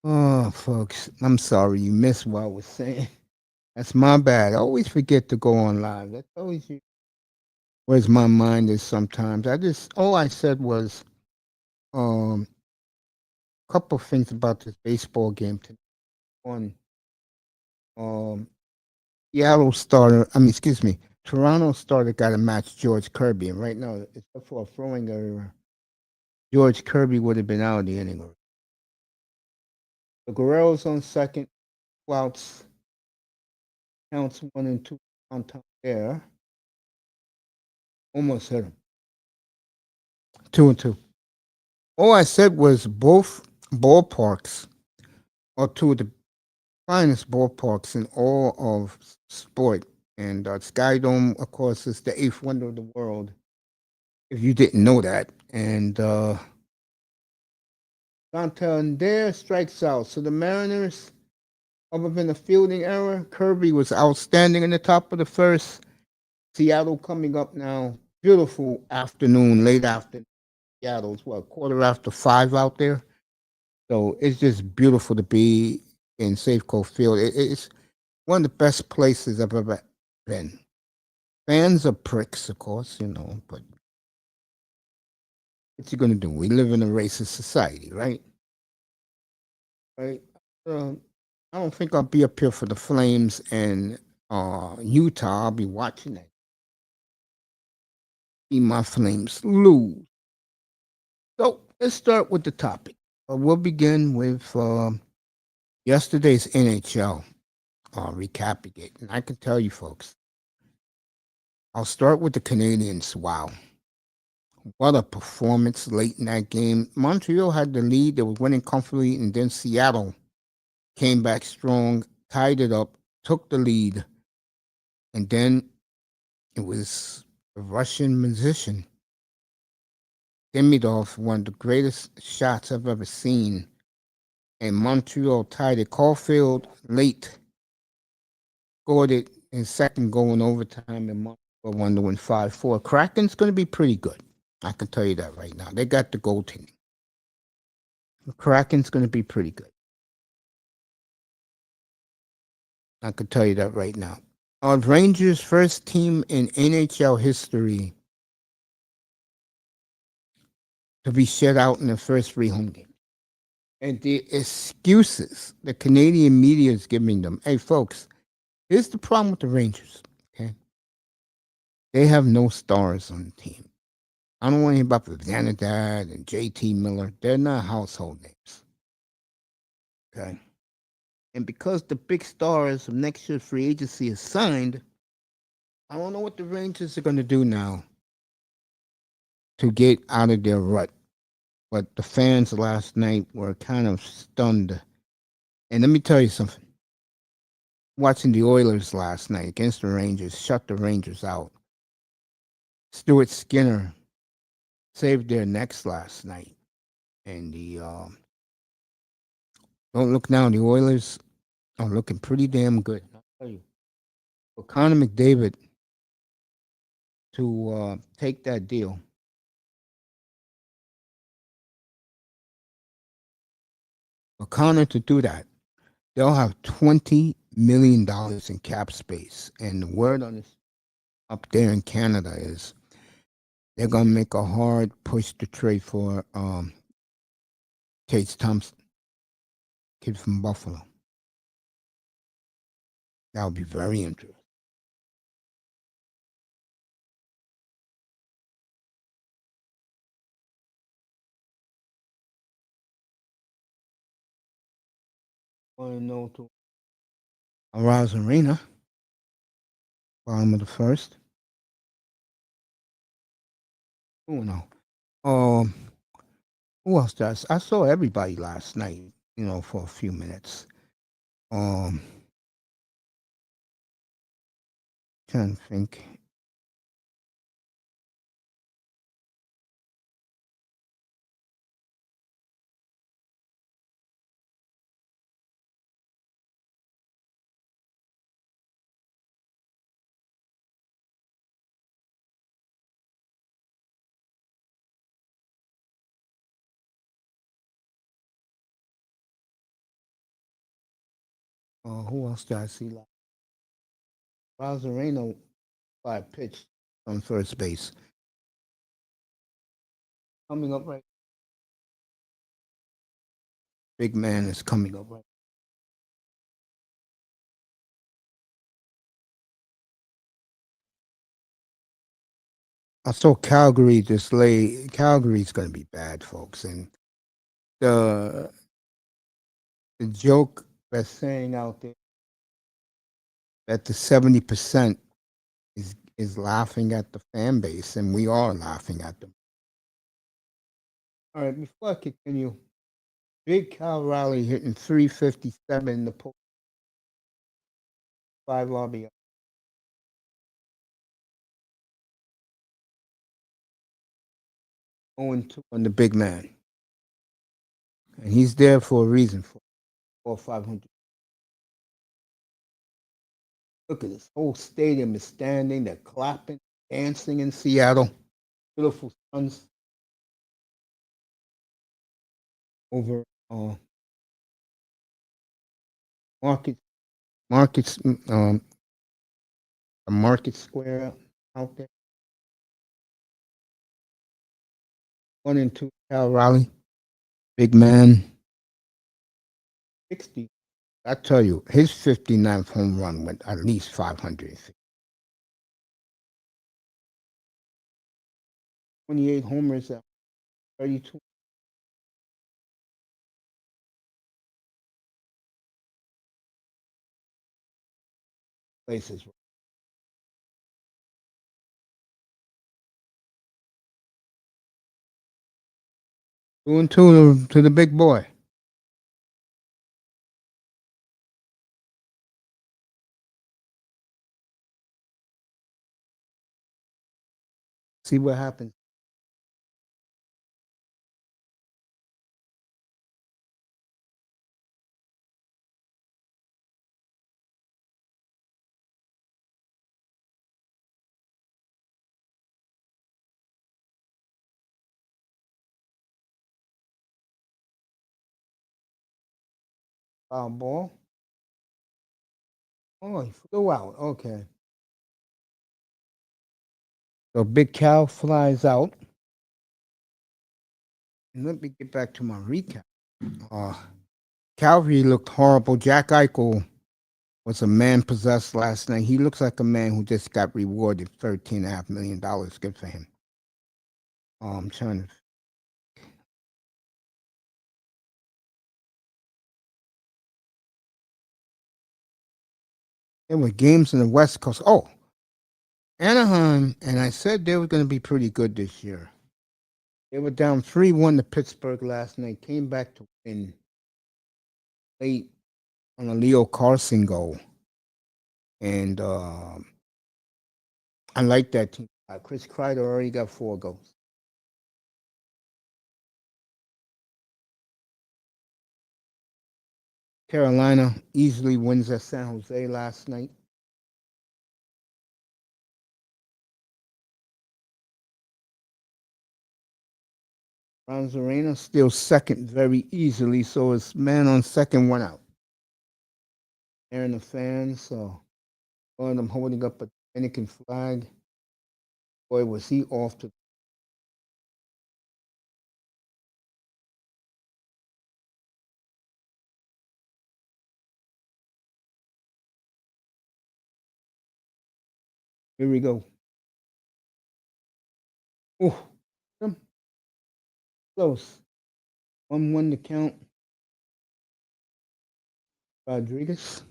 Oh, folks, I'm sorry you missed what I was saying. That's my bad. I always forget to go on live. That's always where's my mind is sometimes. All I said was a couple of things about this baseball game today. One, um, Seattle starter. I mean, excuse me, Toronto starter got to match George Kirby, and right now, except for a throwing error, George Kirby would have been out of the inning. The Guerrero's on second. Outs counts 1 and 2 on top there. Almost hit him. 2-2. All I said was both ballparks are two of the finest ballparks in all of sport. And Sky Dome, of course, is the eighth wonder of the world, if you didn't know that. And Santander strikes out. So the Mariners, other than the fielding error, Kirby was outstanding in the top of the first. Seattle coming up now. Beautiful afternoon, late afternoon. Seattle's what, quarter after 5 out there? So it's just beautiful to be in Safeco Field. It's one of the best places I've ever been. Fans are pricks, of course, but what you gonna do? We live in a racist society, right? Right. Uh, I don't think I'll be up here for the Flames and Utah. I'll be watching that. See my Flames lose. So let's start with the topic. We'll begin with yesterday's N.H.L. Recapping it, and I can tell you, folks. I'll start with the Canadians. Wow. What a performance late in that game. Montreal had the lead. They were winning comfortably, and then Seattle came back strong, tied it up, took the lead, and then it was the Russian musician, Demidov, one of the greatest shots I've ever seen. And Montreal tied it. Caulfield late scored it in second goal in overtime, and Montreal won to win 5-4. Kraken's going to be pretty good. I can tell you that right now. They got the goaltending. The Kraken's going to be pretty good. I can tell you that right now. Rangers' first team in NHL history to be shut out in the first three home games. And the excuses the Canadian media is giving them. Hey, folks, here's the problem with the Rangers. Okay, they have no stars on the team. I don't want to hear about the Xanadad and JT Miller. They're not household names. Okay. And because the big stars of next year's free agency is signed, I don't know what the Rangers are going to do now to get out of their rut. But the fans last night were kind of stunned. And let me tell you something. Watching the Oilers last night against the Rangers, shut the Rangers out. Stuart Skinner saved their necks last night. And don't look now, the Oilers are looking pretty damn good. I'll tell you. For Connor McDavid to take that deal, for Connor to do that, they'll have $20 million in cap space. And the word on this up there in Canada is they're gonna make a hard push to trade for Chase Thompson, kid from Buffalo. That would be very interesting. Want to know to Arouse Arena, bottom of the first. Who know? Um, who else does? I saw everybody last night. For a few minutes. Um, trying to think. Who else did I see? Rosareno by pitch on first base. Coming up right. Big man is coming up right. I saw Calgary display. Calgary's going to be bad, folks, and the the joke that's saying out there that the 70% is laughing at the fan base, and we are laughing at them. All right, before I continue, Big Cal Riley hitting 357 in the post 5 RBI. 0-2 on the big man, and he's there for a reason for 500. Look at this whole stadium is standing. They're clapping, dancing in Seattle. Beautiful suns over market markets a market square out there. 1-2 Cal Raleigh, big man, 60. I tell you, his 59th home run went at least 500. 28 homers at 32 places. 2-2 to the big boy. See what happens. Foul ball. Oh, he flew out. Okay. So Big Cal flies out. And let me get back to my recap. Uh, Calvary looked horrible. Jack Eichel was a man possessed last night. He looks like a man who just got rewarded $13.5 million. Good for him. I'm trying to. There were games in the West Coast. Oh, Anaheim, and I said they were going to be pretty good this year. They were down 3-1 to Pittsburgh last night, came back to win late on a Leo Carson goal. And I like that team. Chris Kreider already got 4 goals. Carolina easily wins at San Jose last night. Arena still second very easily, so his man on second went out. There in the fans, so one of them holding up a Dominican flag. Boy, was he off to. Here we go. Oh, close. 1-1 to count. Rodriguez.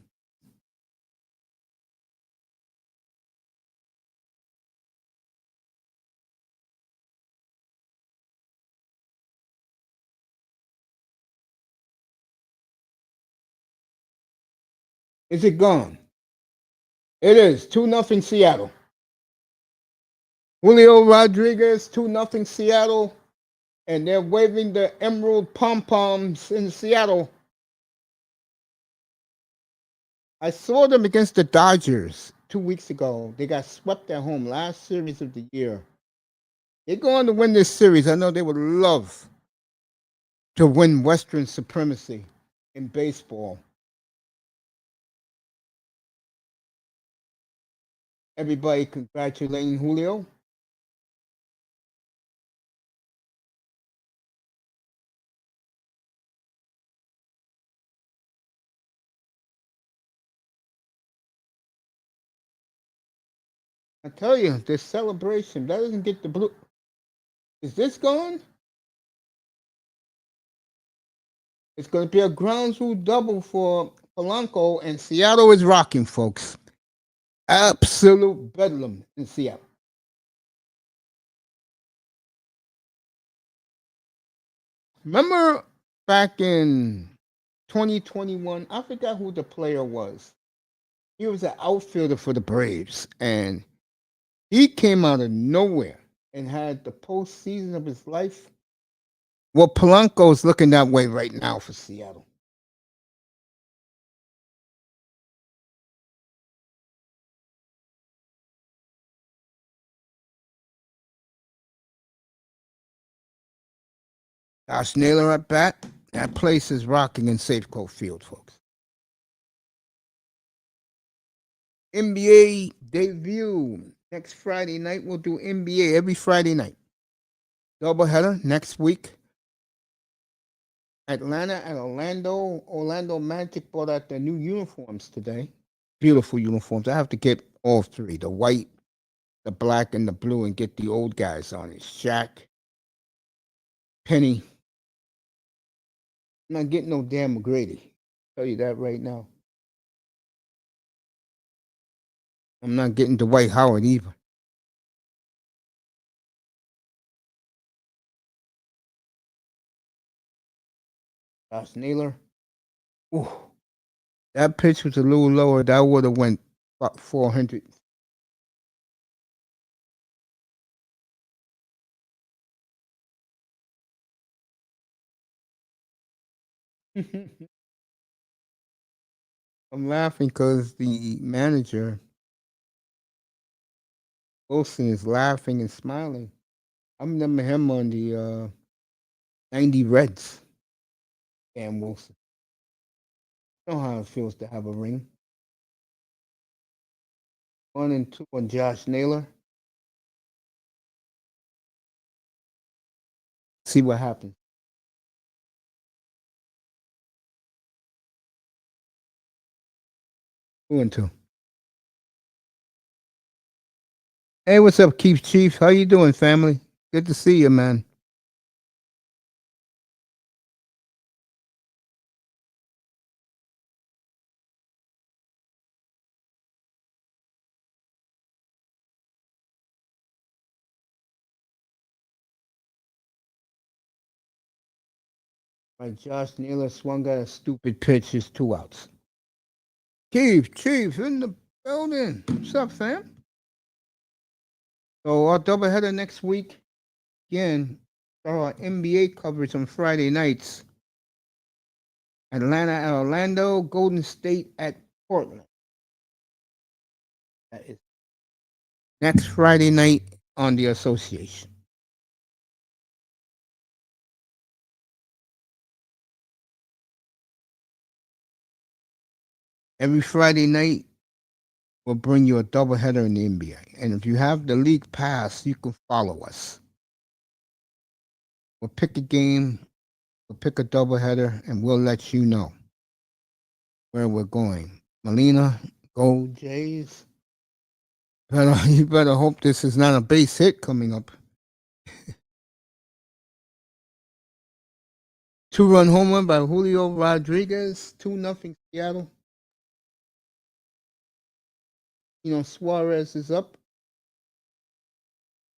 Is it gone? It is 2-0 Seattle. Julio Rodriguez, 2-0 Seattle. And they're waving the emerald pom-poms in Seattle. I saw them against the Dodgers 2 weeks ago. They got swept at home last series of the year. They're going to win this series. I know they would love to win Western supremacy in baseball. Everybody congratulating Julio. I tell you, this celebration that doesn't get the blue. Is this gone? It's going to be a ground rule double for Polanco, and Seattle is rocking, folks. Absolute bedlam in Seattle. Remember back in 2021, I forgot who the player was. He was an outfielder for the Braves, and he came out of nowhere and had the postseason of his life. Well, Polanco's looking that way right now for Seattle. Josh Naylor at bat. That place is rocking in Safeco Field, folks. NBA debut next Friday night. We'll do NBA every Friday night. Doubleheader next week. Atlanta and Orlando. Orlando Magic brought out their new uniforms today. Beautiful uniforms. I have to get all three: the white, the black, and the blue, and get the old guys on it. Shaq, Penny. I'm not getting no damn McGrady. Tell you that right now. I'm not getting Dwight Howard either. Josh Naylor. Ooh, that pitch was a little lower. That would have went about 400. I'm laughing because the manager, Wilson, is laughing and smiling. I remember him on the 90 Reds. Dan Wilson. I know how it feels to have a ring. 1-2 on Josh Naylor. See what happens. 2-2. Hey, what's up, Keith Chief? How you doing, family? Good to see you, man. Right, Josh Naylor swung at a stupid pitch. It's 2 outs. Keith Chief in the building. What's up, fam? So our doubleheader next week. Again, our NBA coverage on Friday nights. Atlanta at Orlando, Golden State at Portland. That is next Friday night on the association. Every Friday night, we'll bring you a doubleheader in the NBA. And if you have the league pass, you can follow us. We'll pick a game, we'll pick a doubleheader, and we'll let you know where we're going. Melina, go Jays. You better hope this is not a base hit coming up. 2-run home run by Julio Rodriguez, 2-0 Seattle. Suarez is up.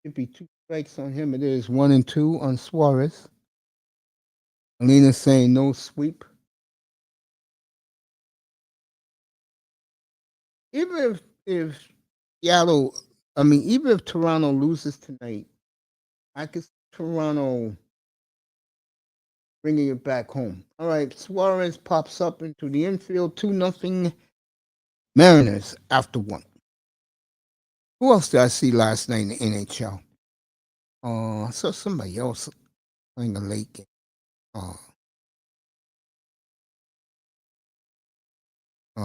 Should be 2 strikes on him. It is 1-2 on Suarez. Alina's saying no sweep. Even if Seattle, even if Toronto loses tonight, I could see Toronto bringing it back home. All right, Suarez pops up into the infield, 2-0 Mariners after one. Who else did I see last night in the N.H.L? I saw somebody else playing a late game.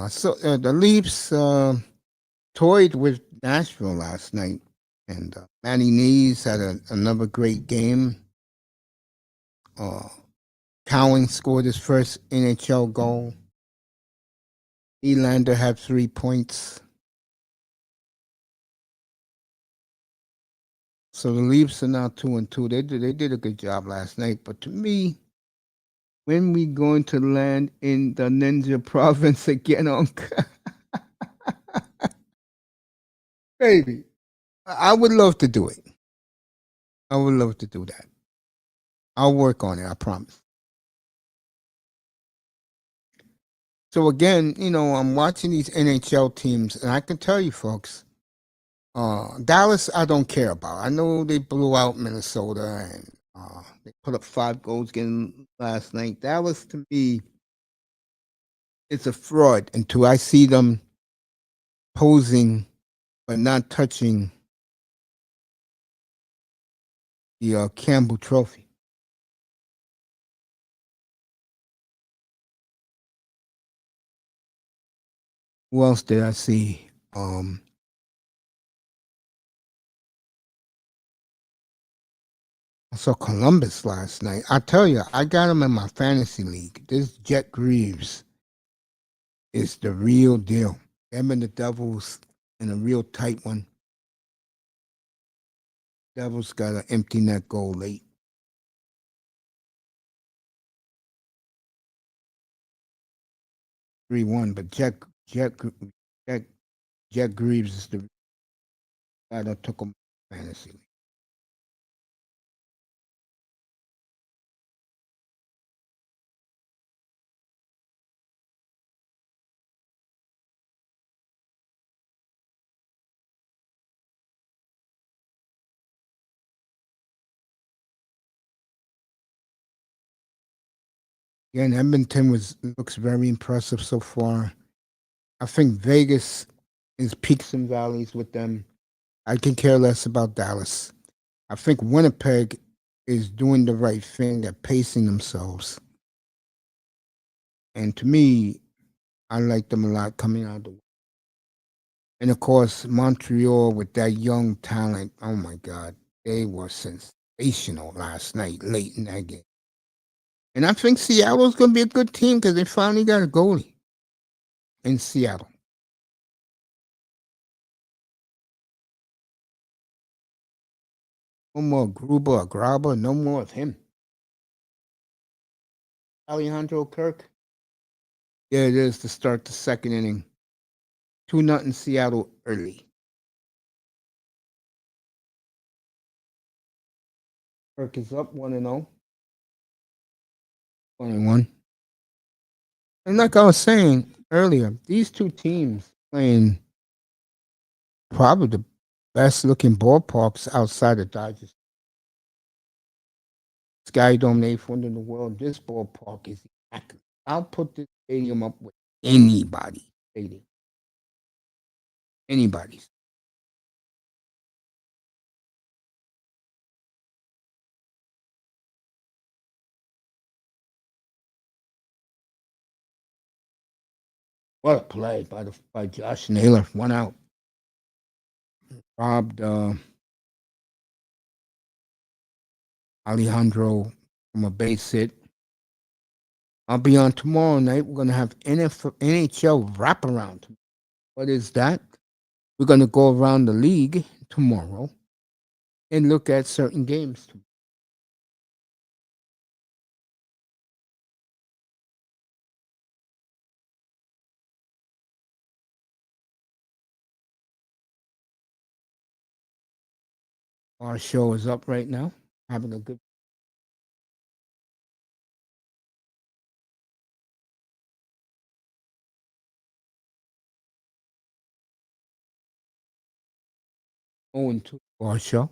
So the Leafs toyed with Nashville last night, and Matty Knees had another great game. Uh, Cowan scored his first N.H.L. goal. Elander had 3 points. So the Leafs are now 2-2. They did a good job last night. But to me, when we going to land in the Ninja Province again, Uncle? Baby, I would love to do it. I would love to do that. I'll work on it. I promise. So again, I'm watching these NHL teams, and I can tell you, folks, Dallas, I don't care about. I know they blew out Minnesota, and they put up 5 goals again last night. Dallas, to me, it's a fraud until I see them posing but not touching the Campbell Trophy. Who else did I see? I saw Columbus last night. I tell you, I got him in my fantasy league. This Jet Greaves is the real deal. Them and the Devils in a real tight one. Devils got an empty net goal late. 3-1, but Jet, Jet Greaves is the guy that took him fantasy league. Again, Edmonton looks very impressive so far. I think Vegas is peaks and valleys with them. I can care less about Dallas. I think Winnipeg is doing the right thing. They're pacing themselves. And to me, I like them a lot coming out of the way. And of course, Montreal with that young talent. Oh my God. They were sensational last night, late in that game. And I think Seattle's going to be a good team because they finally got a goalie in Seattle. No more Gruber or Grauber. No more of him. Alejandro Kirk. Yeah, it is to start the second inning. 2-0 Seattle early. Kirk is up 1-0. 21. And like I was saying earlier, these two teams playing probably the best looking ballparks outside of Dodgers. Sky Dome, the eighth wonder in the world. This ballpark is accurate. I'll put this stadium up with anybody stadium. Anybody's. What a play by Josh Naylor. 1 out. Robbed Alejandro from a base hit. I'll be on tomorrow night. We're going to have NHL wraparound. What is that? We're going to go around the league tomorrow and look at certain games. Our show is up right now. Having a good going to our show.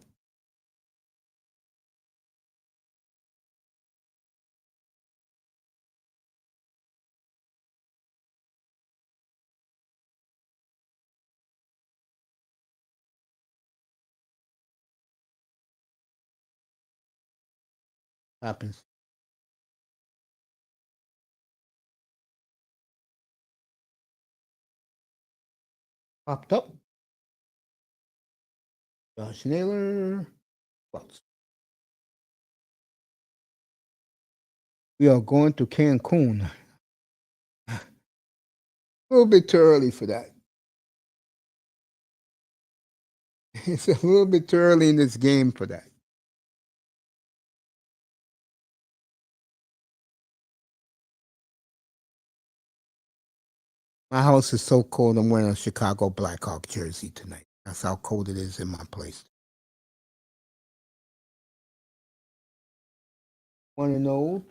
Happens. Popped up. Josh Naylor. Colts. We are going to Cancun. A little bit too early for that. It's a little bit too early in this game for that. My house is so cold. I'm wearing a Chicago Blackhawk jersey tonight. That's how cold it is in my place. 1-0.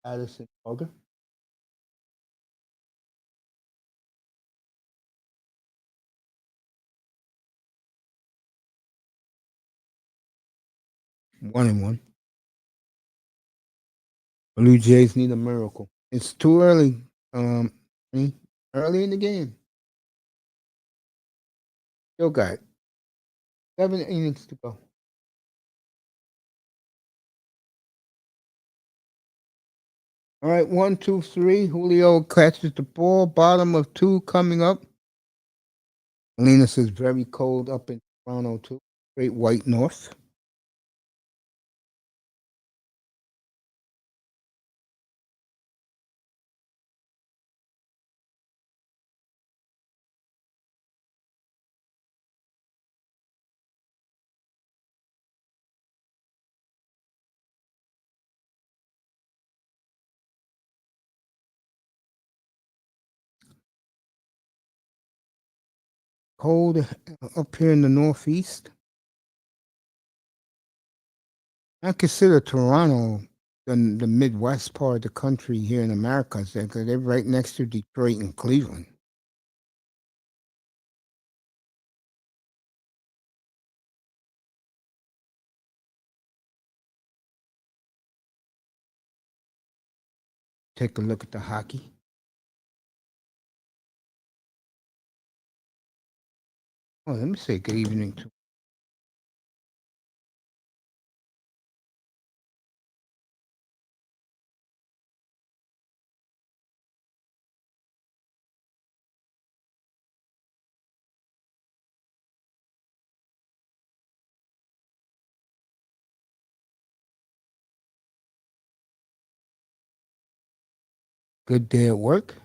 Addison Morgan. One and one. Blue Jays need a miracle. It's too early. Early in the game. Still got 7 innings to go. All right, 1-2-3. Julio catches the ball. Bottom of two coming up. Salinas is very cold up in Toronto too. Great white north. Cold up here in the northeast. I consider Toronto the Midwest part of the country here in America because they're right next to Detroit and Cleveland. Take a look at the hockey. Oh, let me say good evening to good day at work.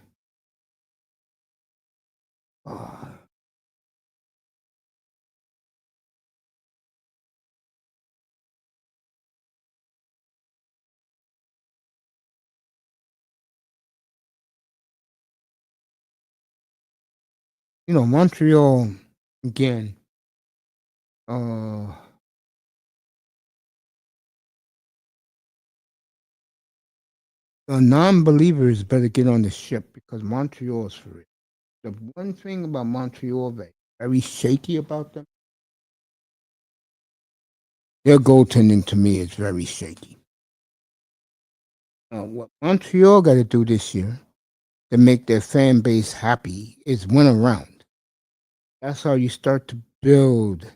Oh, Montreal again. Uh, the non-believers better get on the ship because Montreal is for it. The one thing about Montreal that very shaky about them, their goaltending to me is very shaky. What Montreal got to do this year to make their fan base happy is win around. That's how you start to build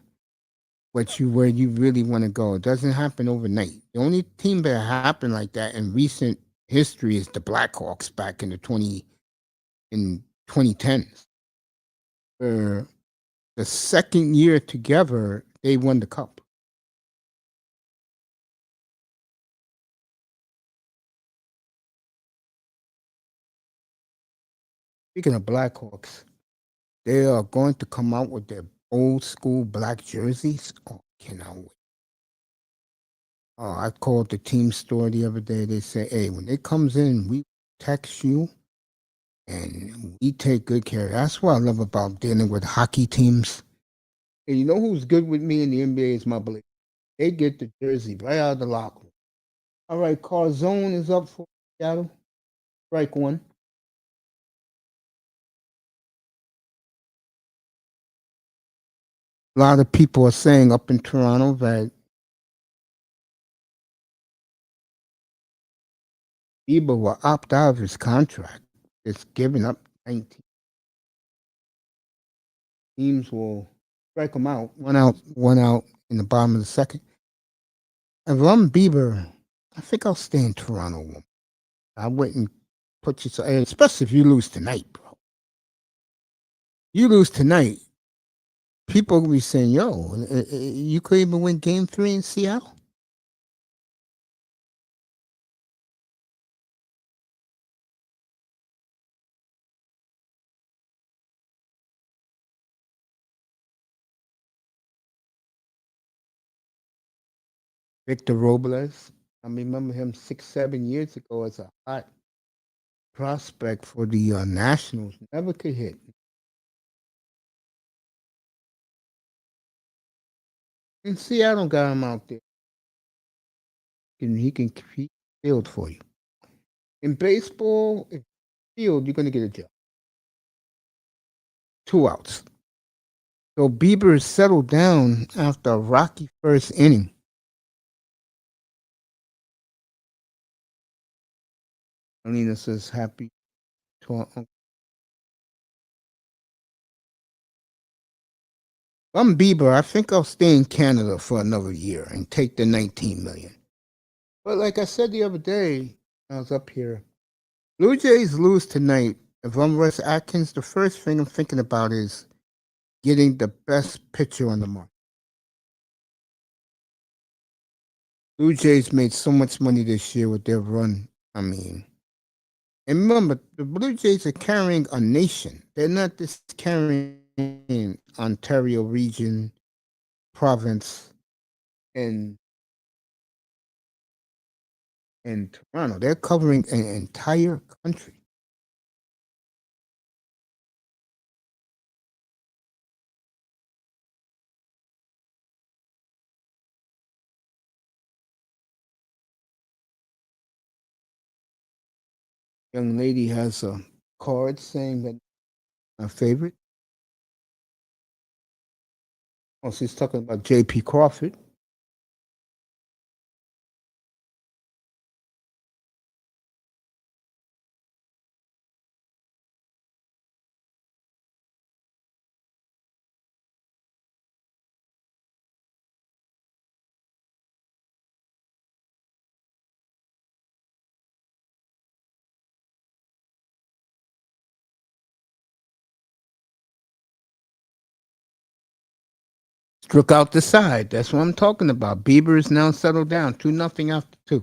where you really want to go. It doesn't happen overnight. The only team that happened like that in recent history is the Blackhawks back in the 2010s. Where the second year together they won the cup. Speaking of Blackhawks, they are going to come out with their old school black jerseys. Oh, cannot wait. Oh, I called the team store the other day. They say, hey, when it comes in, we text you and we take good care. That's what I love about dealing with hockey teams. And you know who's good with me in the NBA is my Blake. They get the jersey right out of the locker room. All right, Carzone is up for Seattle. Strike one. A lot of people are saying up in Toronto that Bieber will opt out of his contract. It's giving up 19 teams will strike him out, one out in the bottom of the second. If I'm Bieber, I think I'll stay in Toronto. I wouldn't put you so, especially if you lose tonight, bro. You lose tonight, people will be saying, "Yo, you could even win Game 3 in Seattle." Victor Robles, I remember him 6, 7 years ago as a hot prospect for the Nationals. Never could hit. And Seattle got him out there, and he can keep field for you. In baseball, if field, you're going to get a job. 2 outs. So Bieber settled down after a rocky first inning. Alina says happy to her uncle. If I'm Bieber, I think I'll stay in Canada for another year and take the 19 million. But like I said the other day, I was up here. Blue Jays lose tonight. If I'm Russ Atkins, the first thing I'm thinking about is getting the best pitcher on the market. Blue Jays made so much money this year with their run. I mean, and remember, the Blue Jays are carrying a nation. They're not just carrying Ontario region, province, and Toronto. They're covering an entire country. Young lady has a card saying that my favorite. Oh, she's talking about J.P. Crawford. Struck out the side. That's what I'm talking about. Bieber is now settled down. 2-0 after two.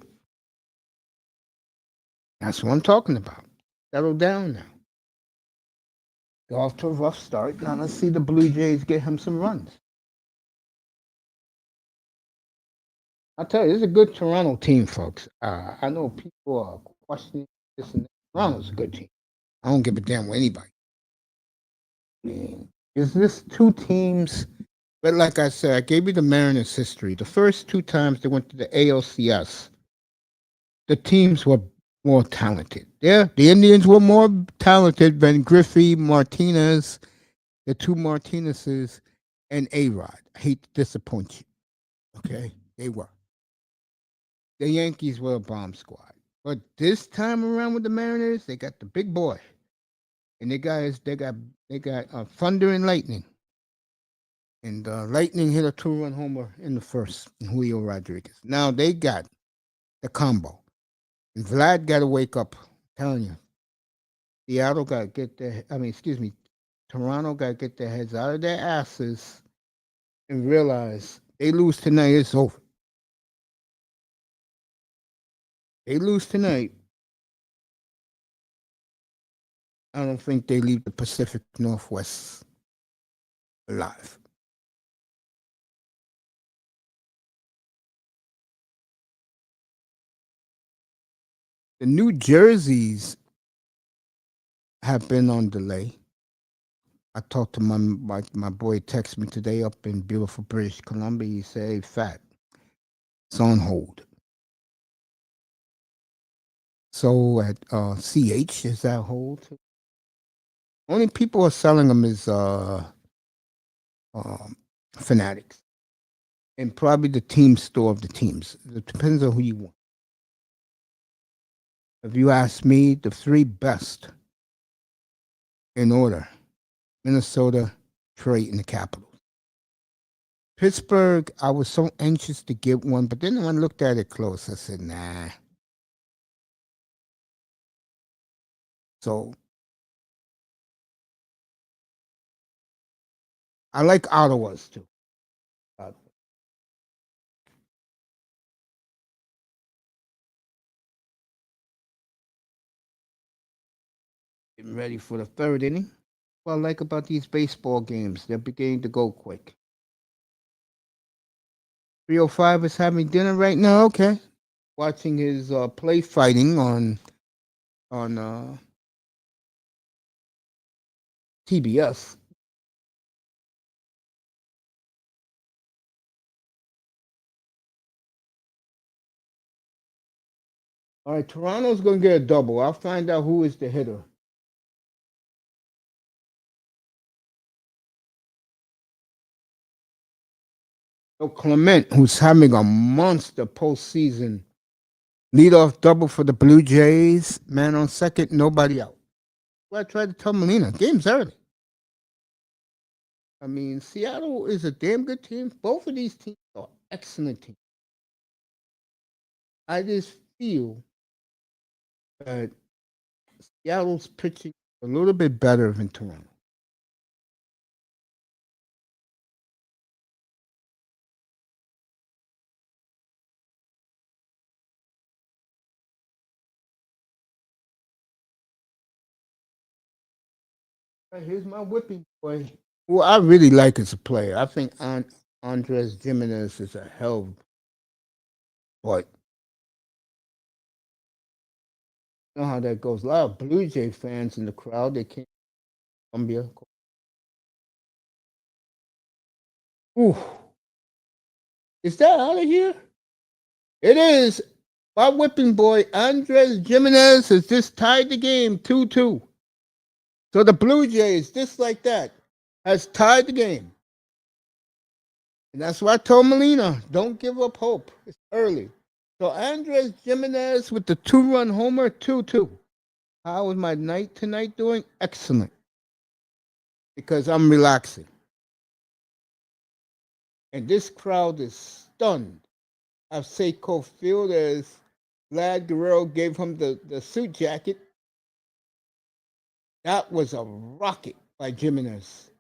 That's what I'm talking about. Settled down now. Got off to a rough start. Now let's see the Blue Jays get him some runs. I'll tell you, this is a good Toronto team, folks. I know people are questioning this and that. Toronto's a good team. I don't give a damn with anybody. Is this two teams? But like I said, I gave you the Mariners history. The first two times they went to the A.L.C.S, the teams were more talented. Yeah, the Indians were more talented than Griffey, Martinez, the two Martinezes, and A-Rod. I hate to disappoint you. Okay, they were. The Yankees were a bomb squad. But this time around with the Mariners, they got the big boy, and they got thunder and lightning. And Lightning hit a 2-run homer in the first, Julio Rodriguez. Now they got the combo. And Vlad got to wake up. I'm telling you, Seattle got to get their, I mean, excuse me, Toronto got to get their heads out of their asses and realize they lose tonight, it's over. They lose tonight, I don't think they leave the Pacific Northwest alive. The New Jerseys have been on delay. I talked to my boy text me today up in beautiful British Columbia. He said, "Hey, fat, it's on hold." So at CH is that hold? Only people are selling them is um, Fanatics and probably the team store of the teams. It depends on who you want. If you ask me, the three best in order: Minnesota, Detroit, and the Capitals. Pittsburgh, I was so anxious to get one, but then when I looked at it close, I said, nah. So I like Ottawa's too. Getting ready for the third inning. What I like about these baseball games, they're beginning to go quick. 305 is having dinner right now. Okay, watching his play fighting on TBS. All right, Toronto's going to get a double. I'll find out who is the hitter. So Clement, who's having a monster postseason, leadoff double for the Blue Jays. Man on second, nobody out. Well, I tried to tell Molina, game's early. I mean, Seattle is a damn good team. Both of these teams are excellent teams. I just feel that Seattle's pitching a little bit better than Toronto. Right, here's my whipping boy, who I really like as a player. I think Andres Jimenez is a hell of, but you know how that goes. A lot of Blue Jay fans in the crowd. They came from Columbia. Ooh, is that out of here? It is. My whipping boy, Andres Jimenez, has just tied the game 2-2. So the Blue Jays, just like that, has tied the game. And that's why I told Molina, don't give up hope. It's early. So Andres Jimenez with the 2-run homer, 2-2. How is my night tonight doing? Excellent. Because I'm relaxing. And this crowd is stunned. At Safeco Field, as Vlad Guerrero gave him the suit jacket. That was a rocket by Jimenez.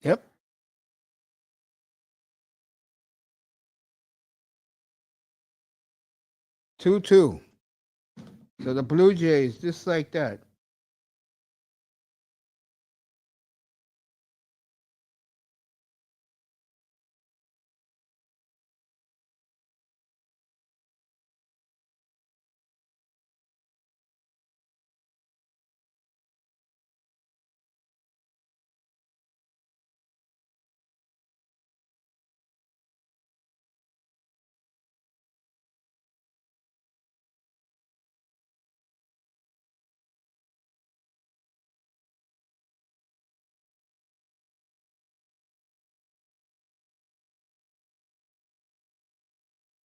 Yep. 2-2. So the Blue Jays, just like that.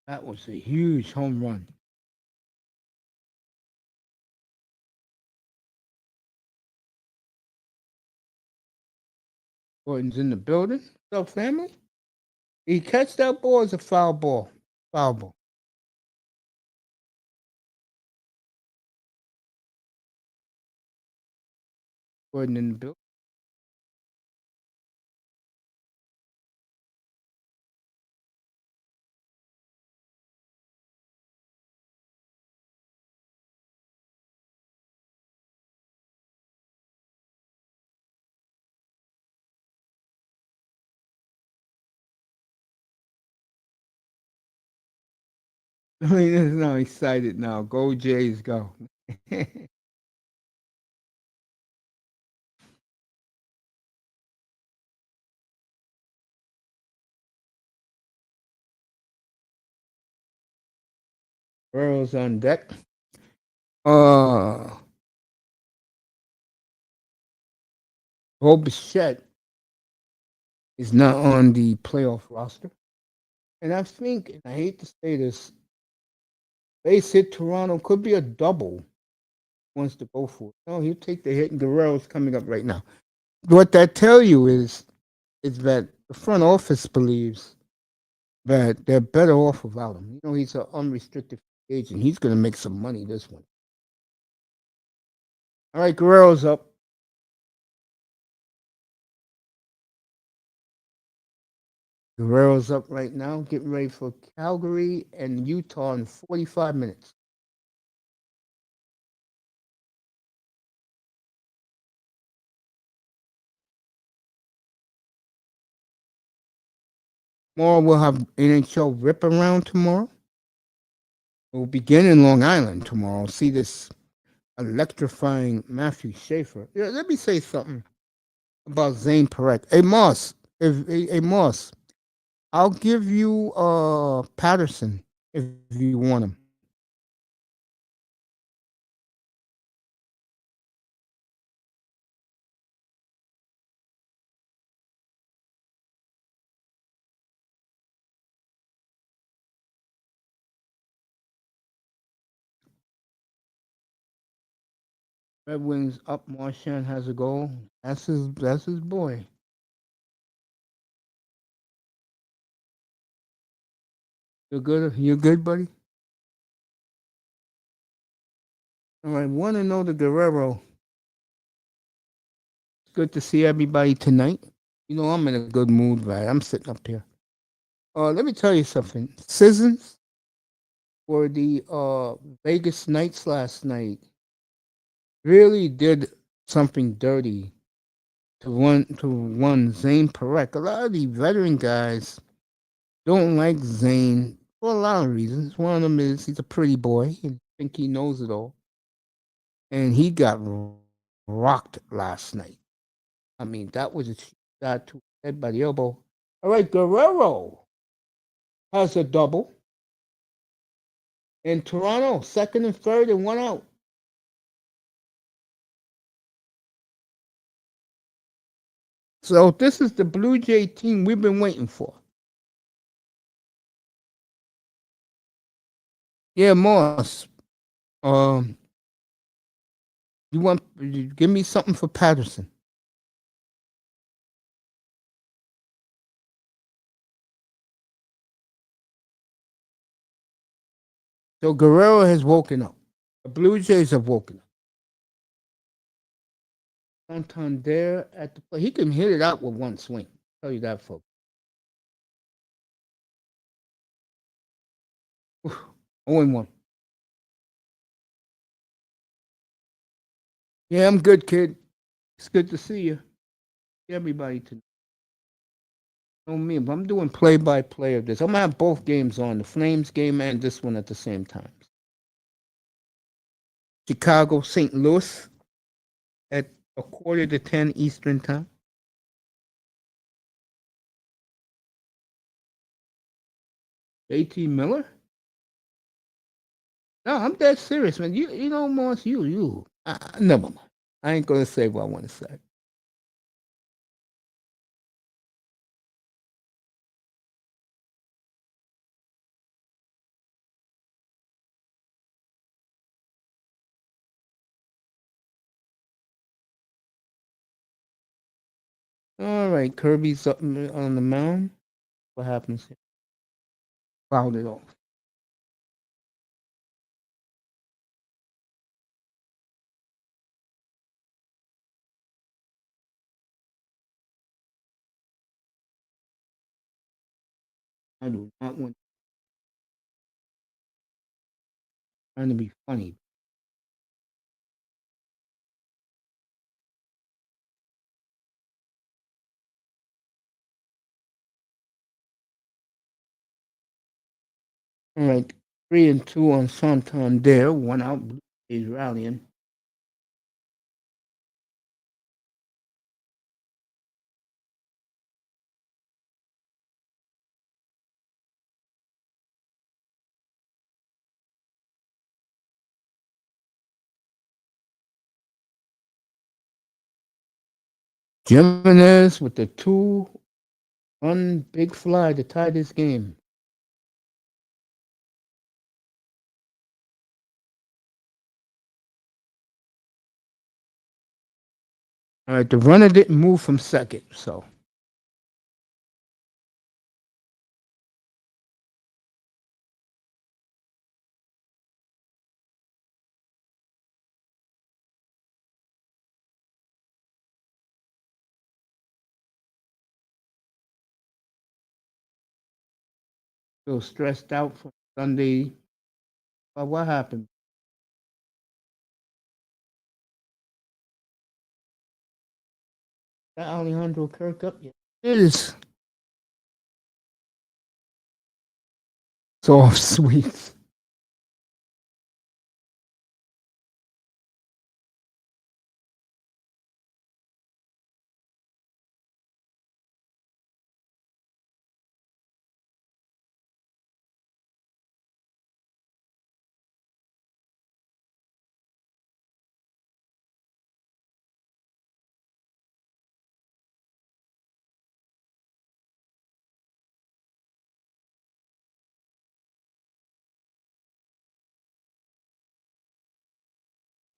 That was a huge home run. Gordon's in the building. What's up, family? He catch that ball as a foul ball. Foul ball. Gordon in the building. I mean, he's now excited now. Go Jays, go. Burrow's on deck. Uh, Bichette is not on the playoff roster. And I think, and I hate to say this, base hit Toronto could be a double. Wants to go for it. No, he'll take the hit, and Guerrero's coming up right now. What that tell you is that the front office believes but they're better off without him. He's an unrestricted free agent. He's going to make some money this one. All right, Guerrero's up. Guerrero's up right now, getting ready for Calgary and Utah in 45 minutes. Tomorrow we'll have N.H.L rip around tomorrow. We'll begin in Long Island tomorrow. See this electrifying Matthew Schaefer. Yeah, let me say something about Zane Perret. Hey Moss, hey Moss, I'll give you Patterson if you want him. Red Wings up. Marchand has a goal. That's his boy. You're good. You're good, buddy. All right. Want to know the Guerrero? It's good to see everybody tonight. I'm in a good mood, right? I'm sitting up here. Let me tell you something. Citizens for the Vegas Knights last night really did something dirty to one Zane Perek. A lot of the veteran guys don't like Zane for a lot of reasons. One of them is he's a pretty boy and think he knows it all. And he got rocked last night. I mean, that was a shot to the head by the elbow. All right, Guerrero has a double. In Toronto, second and third and one out. So this is the Blue Jay team we've been waiting for. Yeah, Moss. Um, you give me something for Patterson. So Guerrero has woken up. The Blue Jays have woken up. Santander at the play. He can hit it out with one swing. I'll tell you that, folks. 0-1. Yeah, I'm good, kid. It's good to see you. Everybody to know me. But I'm doing play by play of this. I'm gonna have both games on, the Flames game and this one at the same time. Chicago, St. Louis at a quarter to 10 Eastern time. JT Miller? No, I'm dead serious, man. You know, Moss, you. Never mind. I ain't gonna say what I want to say. All right, Kirby's up on the mound. What happens here? Fouled it off. I do not want trying to be funny. All right, 3-2 on Santander. One out. He's rallying. Jimenez with the 2-run big fly to tie this game. All right, the runner didn't move from second, so Still stressed out from Sunday. But what happened? Got Alejandro Kirk up yet? It is soft sweets.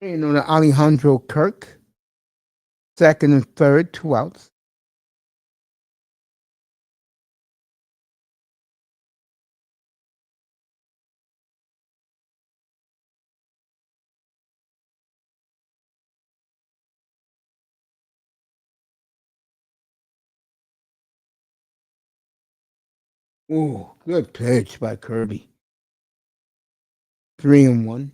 You know the Alejandro Kirk, second and third, 2 outs. Ooh, good pitch by Kirby. 3-1.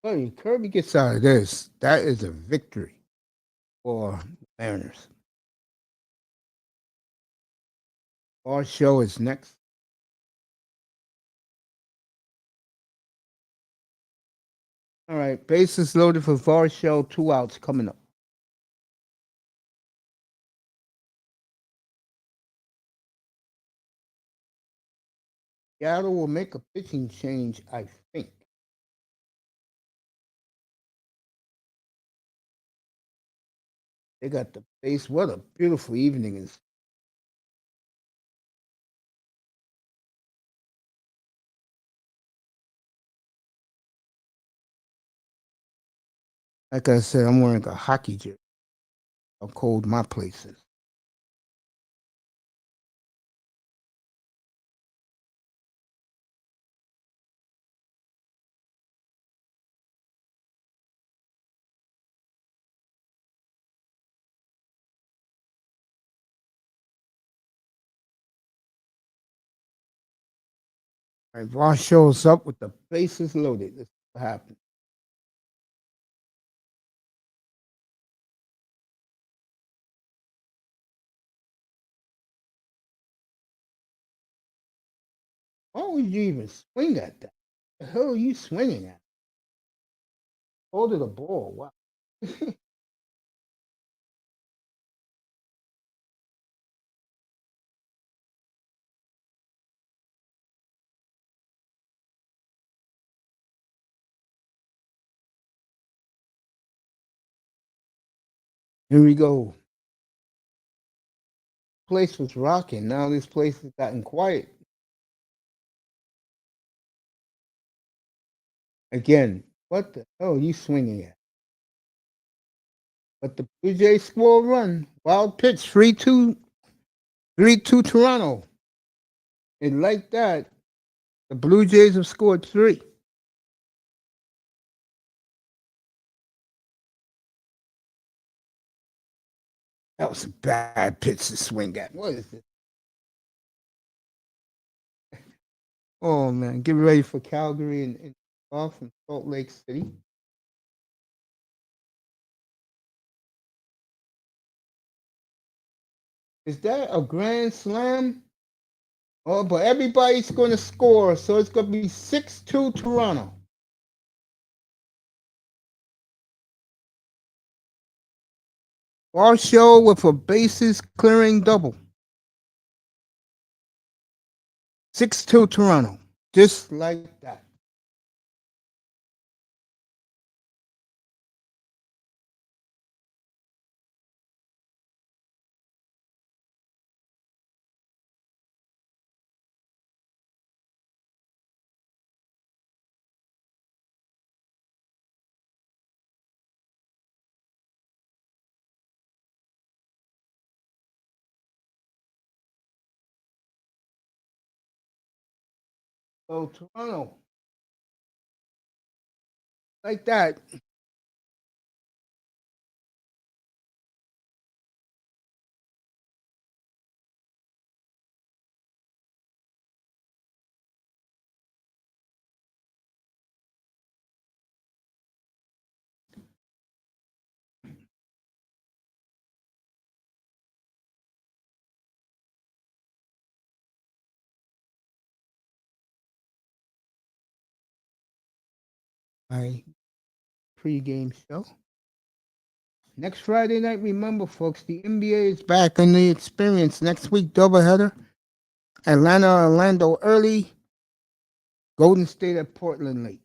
Hey, Kirby gets out of this. That is a victory for Mariners. Our show is next. All right, bases loaded for Varsho, 2 outs coming up. Seattle will make a pitching change, I think. They got the base. What a beautiful evening is. Like I said, I'm wearing a hockey jersey. How cold my place is. All right, Voss shows up with the bases loaded. This is what happened. Why would you even swing at that? The hell are you swinging at? Hold the ball. Wow. Here we go. Place was rocking. Now this place has gotten quiet. Again, what the hell are you swinging at? But the Blue Jays score a run. Wild pitch, 3-2, 3-2 Toronto. And like that, the Blue Jays have scored three. That was a bad pitch to swing at. What is this? Oh man, get ready for Calgary and off from Salt Lake City. Is that a grand slam? Oh, but everybody's going to score, so it's going to be 6-2 Toronto. Our show with a bases clearing double. 6-2 Toronto. Just like that. So Toronto, like that. my pregame show. Next Friday night, remember, folks, the NBA is back on the experience. Next week, doubleheader. Atlanta, Orlando early. Golden State at Portland late.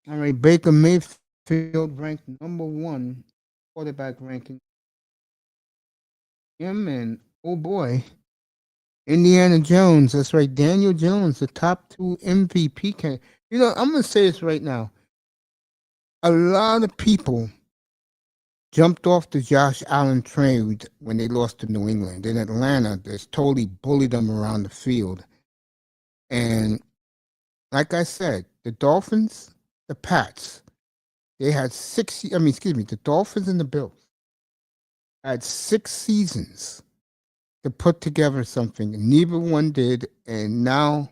All right, Baker Mayfield ranked number one quarterback ranking. Him and, oh boy, Indiana Jones. That's right, Daniel Jones, the top two MVP can. You know, I'm gonna say this right now. A lot of people jumped off the Josh Allen train when they lost to New England. In Atlanta, just totally bullied them around the field. And like I said, the Dolphins, the Pats, they had the Dolphins and the Bills had 6 seasons to put together something. Neither one did, and now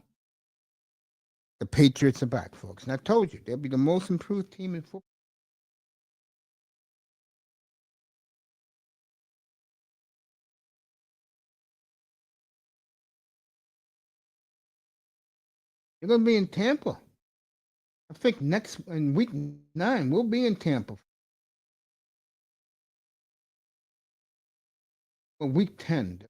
the Patriots are back, folks. And I told you, they'll be the most improved team in football. They're going to be in Tampa. I think next in week 9, we'll be in Tampa. For week 10.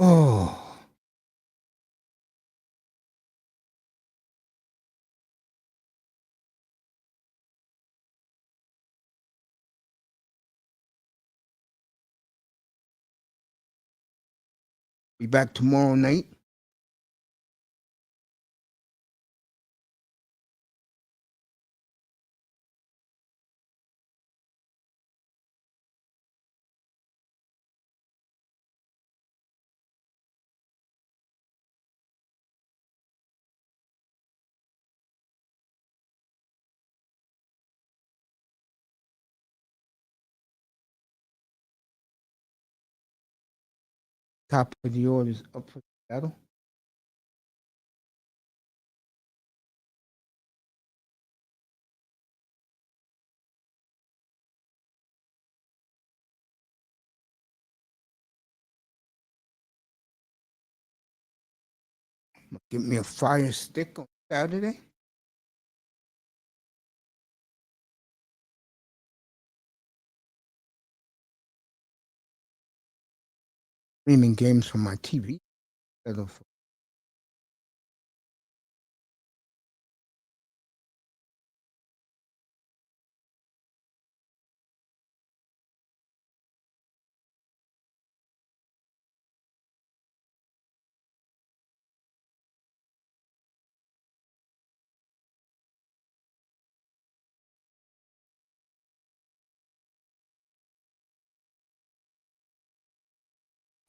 Oh, be back tomorrow night. Top of the orders up for battle. Give me a fire stick on Saturday. Streaming games from my TV.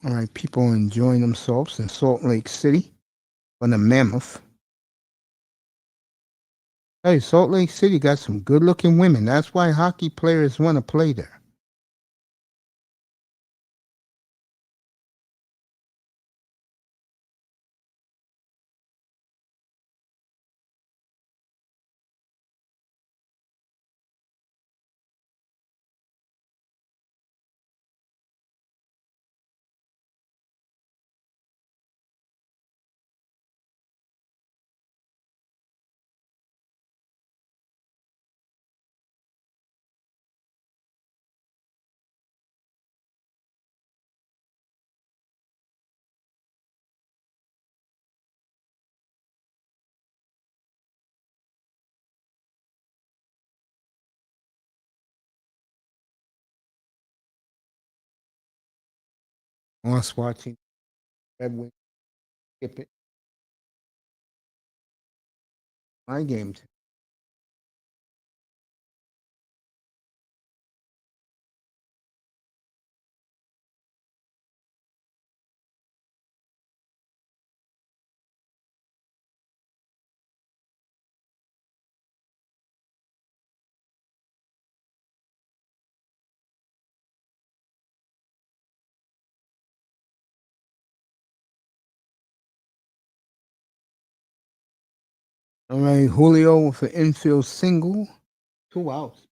All right, people enjoying themselves in Salt Lake City on the Mammoth. Hey, Salt Lake City got some good looking women. That's why hockey players want to play there. Us watching Red Wing skip it. My game. All right, Julio with an infield single, 2 outs.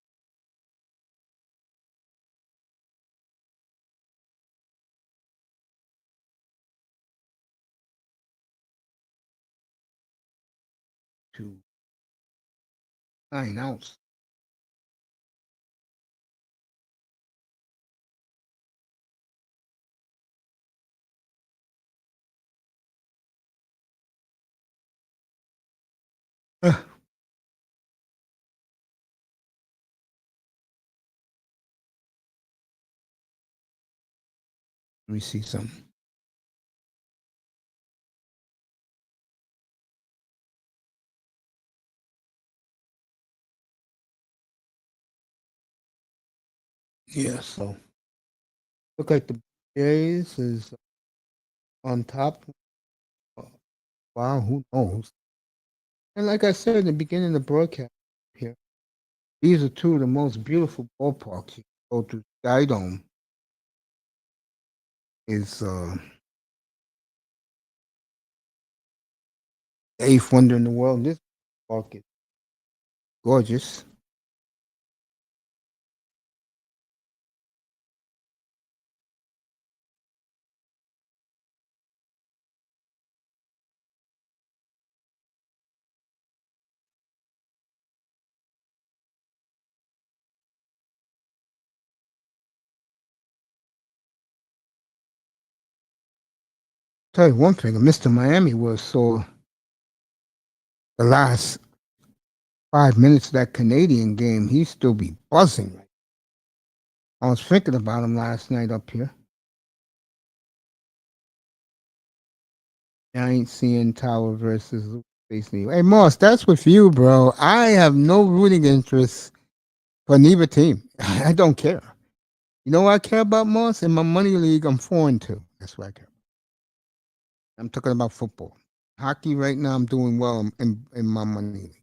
To 9 outs. Let me see something. Yeah, so look like the Jays is on top. Wow, who knows? And like I said in the beginning of the broadcast here, these are two of the most beautiful ballparks you can go to. Sky Dome is the eighth wonder in the world. This park is gorgeous. Tell you one thing, Mr. Miami was so the last 5 minutes of that Canadian game, he still be buzzing. I was thinking about him last night up here. I ain't seeing Tower versus Luke Facey. Hey Moss, that's with you, bro. I have no rooting interest for neither team. I don't care. You know what I care about, Moss? In my money league, I'm 4-2. That's what I care. I'm talking about football. Hockey right now, I'm doing well in my money league.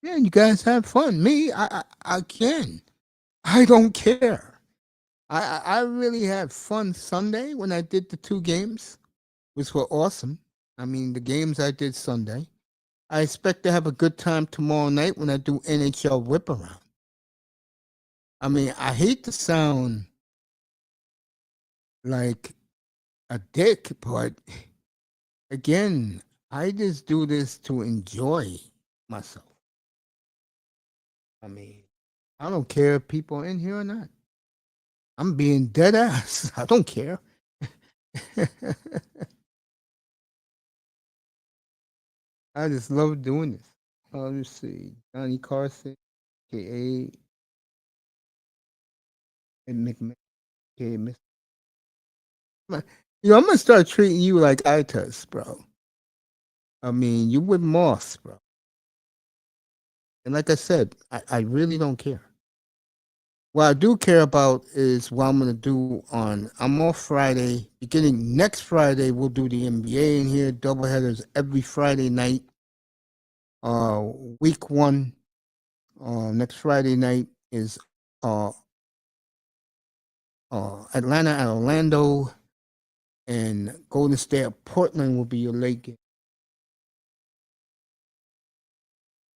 Yeah, you guys have fun. Me, I can. I don't care. I really had fun Sunday when I did the 2 games, which were awesome. I mean, the games I did Sunday. I expect to have a good time tomorrow night when I do N.H.L whip around. I mean, I hate to sound like a dick, but again, I just do this to enjoy myself. I mean, I don't care if people are in here or not. I'm being dead ass. I don't care. I just love doing this. Let me see. Johnny Carson, aka and McMahon, aka Miss. You know, I'm gonna start treating you like ITUS, bro. I mean, you with Moss, bro. And like I said, I really don't care. What I do care about is what I'm gonna do on. I'm off Friday. Beginning next Friday, we'll do the NBA in here. Double headers every Friday night. Uh, week one. Next Friday night is uh, Atlanta and Orlando, and Golden State of Portland will be your late game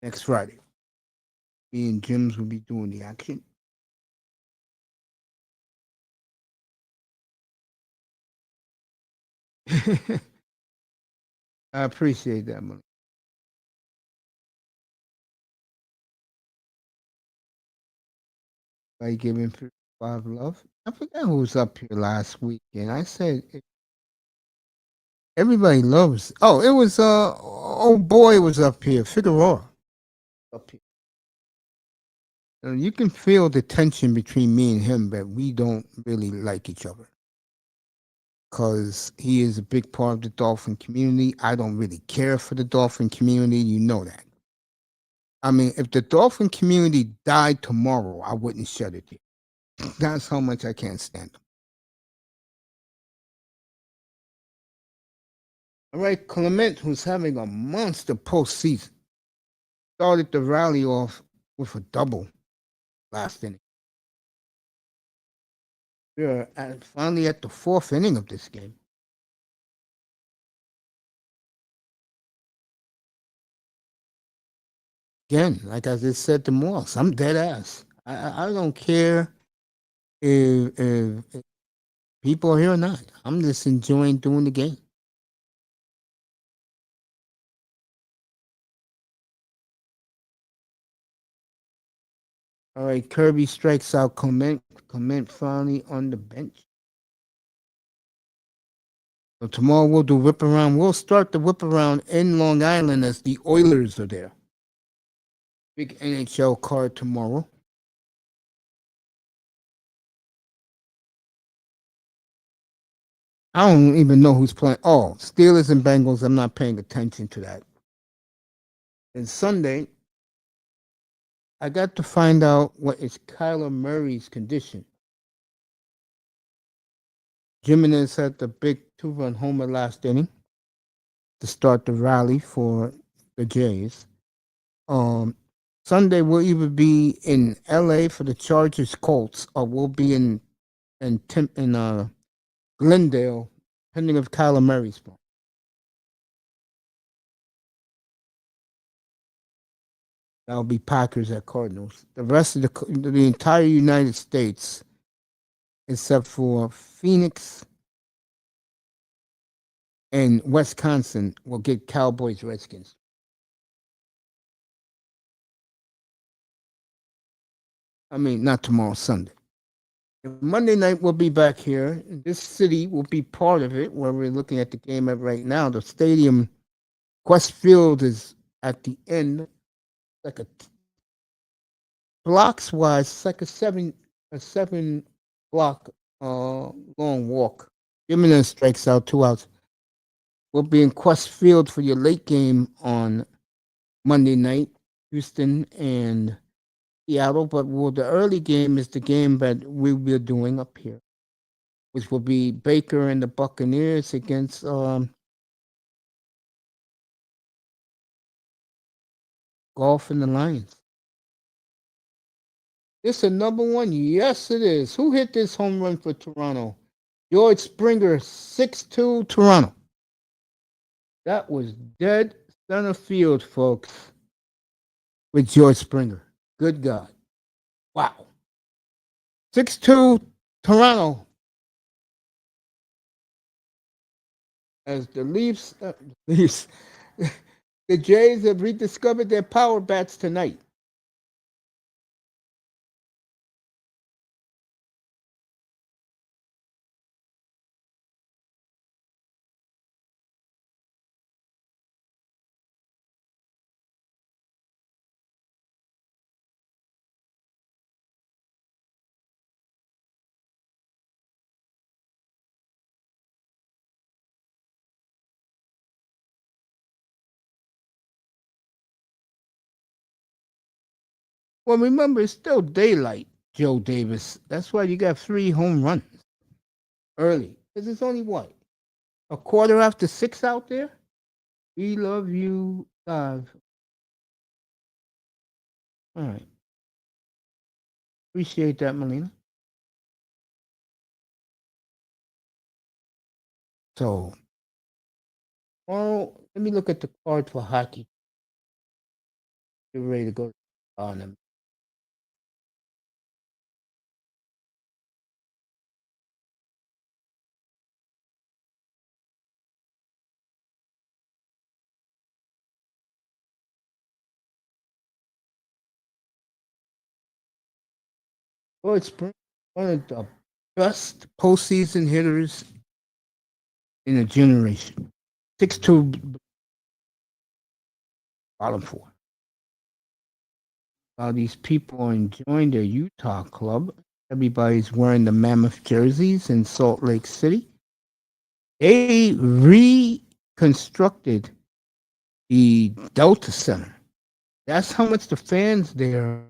next Friday. Me and Jims will be doing the action. I appreciate that, man. Like giving 55 love. I forgot who was up here last week, and I said everybody loves. Oh, it was oh boy was up here, Figueroa up here. You can feel the tension between me and him, but we don't really like each other because he is a big part of the dolphin community. I don't really care for the dolphin community. You know that. I mean, if the dolphin community died tomorrow, I wouldn't shed it here. That's how much I can't stand them. All right, Clement, who's having a monster postseason, started the rally off with a double last inning. We're finally at the fourth inning of this game. Again, like I just said to Moss, I'm dead ass. I don't care if people are here or not. I'm just enjoying doing the game. All right, Kirby strikes out Clement. Clement finally on the bench. So tomorrow we'll do whip around. We'll start the whip around in Long Island as the Oilers are there. Big N.H.L card tomorrow. I don't even know who's playing. Oh, Steelers and Bengals. I'm not paying attention to that. And Sunday, I got to find out what is Kyler Murray's condition. Jimenez had the big 2-run homer last inning to start the rally for the Jays. Um, Sunday we'll either be in L.A. for the Chargers Colts, or we'll be in Glendale, depending if Kyler Murray's playing. That'll be Packers at Cardinals. The rest of the entire United States, except for Phoenix and Wisconsin, will get Cowboys Redskins. I mean, not tomorrow, Sunday. Monday night we'll be back here. This city will be part of it, where we're looking at the game at right now. The stadium, Quest Field, is at the end, like a blocks wise, it's like a seven block long walk. Jimenez strikes out 2 outs. We'll be in Quest Field for your late game on Monday night, Houston and Seattle. But the early game is the game that we'll be doing up here, which will be Baker and the Buccaneers against Golf and the Lions. This a number one? Yes, it is. Who hit this home run for Toronto? George Springer, 6-2 Toronto. That was dead center field, folks, with George Springer. Good God. Wow. 6-2 Toronto as the Leafs, the Jays have rediscovered their power bats tonight. Well, remember, it's still daylight, Joe Davis. That's why you got 3 home runs early. Because it's only what? A quarter after 6 out there? We love you live. All right. Appreciate that, Melina. So, well, let me look at the card for hockey. Get ready to go on them. Well, it's one of the best postseason hitters in a generation. 6-2 bottom four. While these people are enjoying their Utah club, everybody's wearing the Mammoth jerseys in Salt Lake City. They reconstructed the Delta Center. That's how much the fans there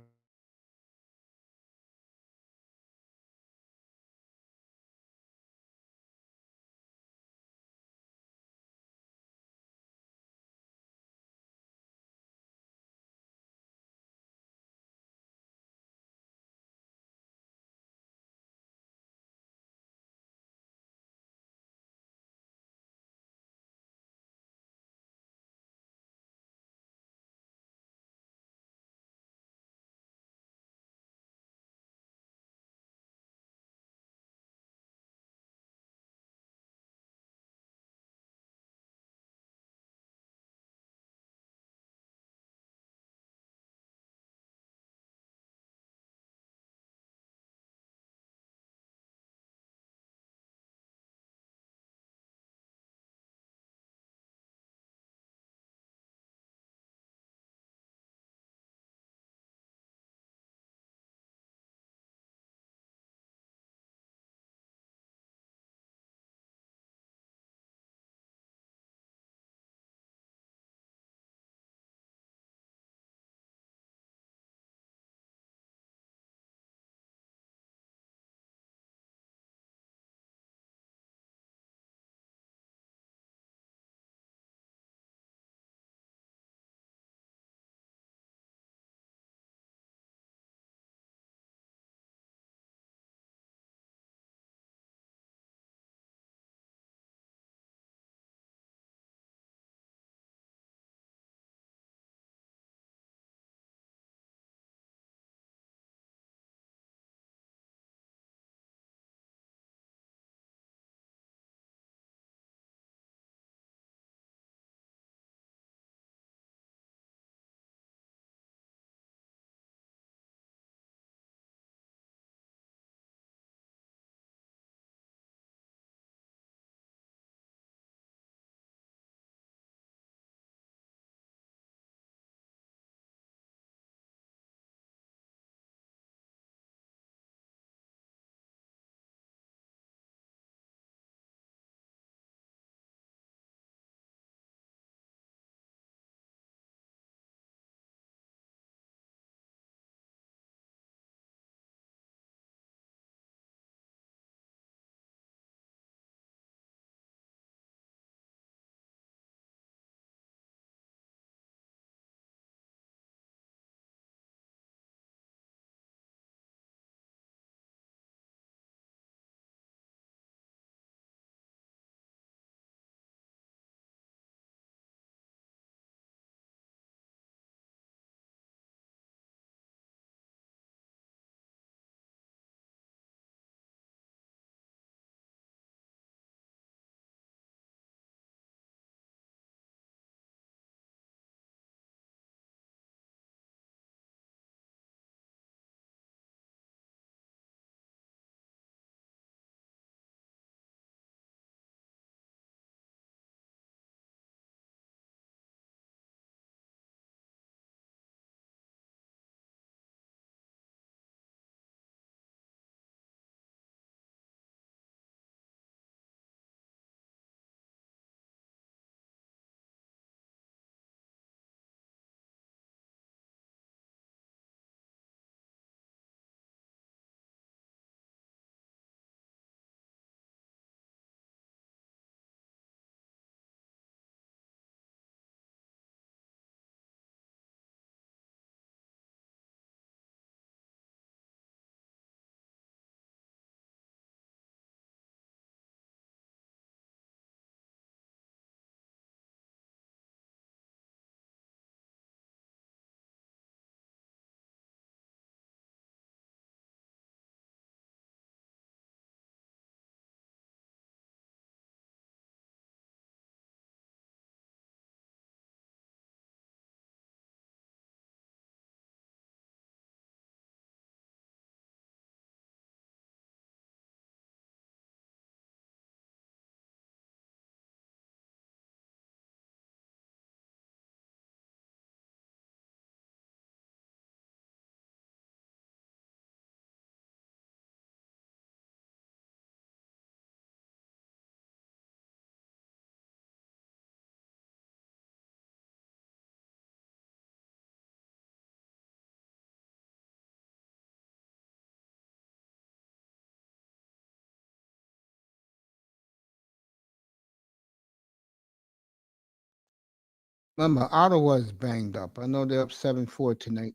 Remember, Ottawa's banged up. I know they're up 7-4 tonight.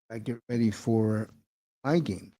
I get ready for my game.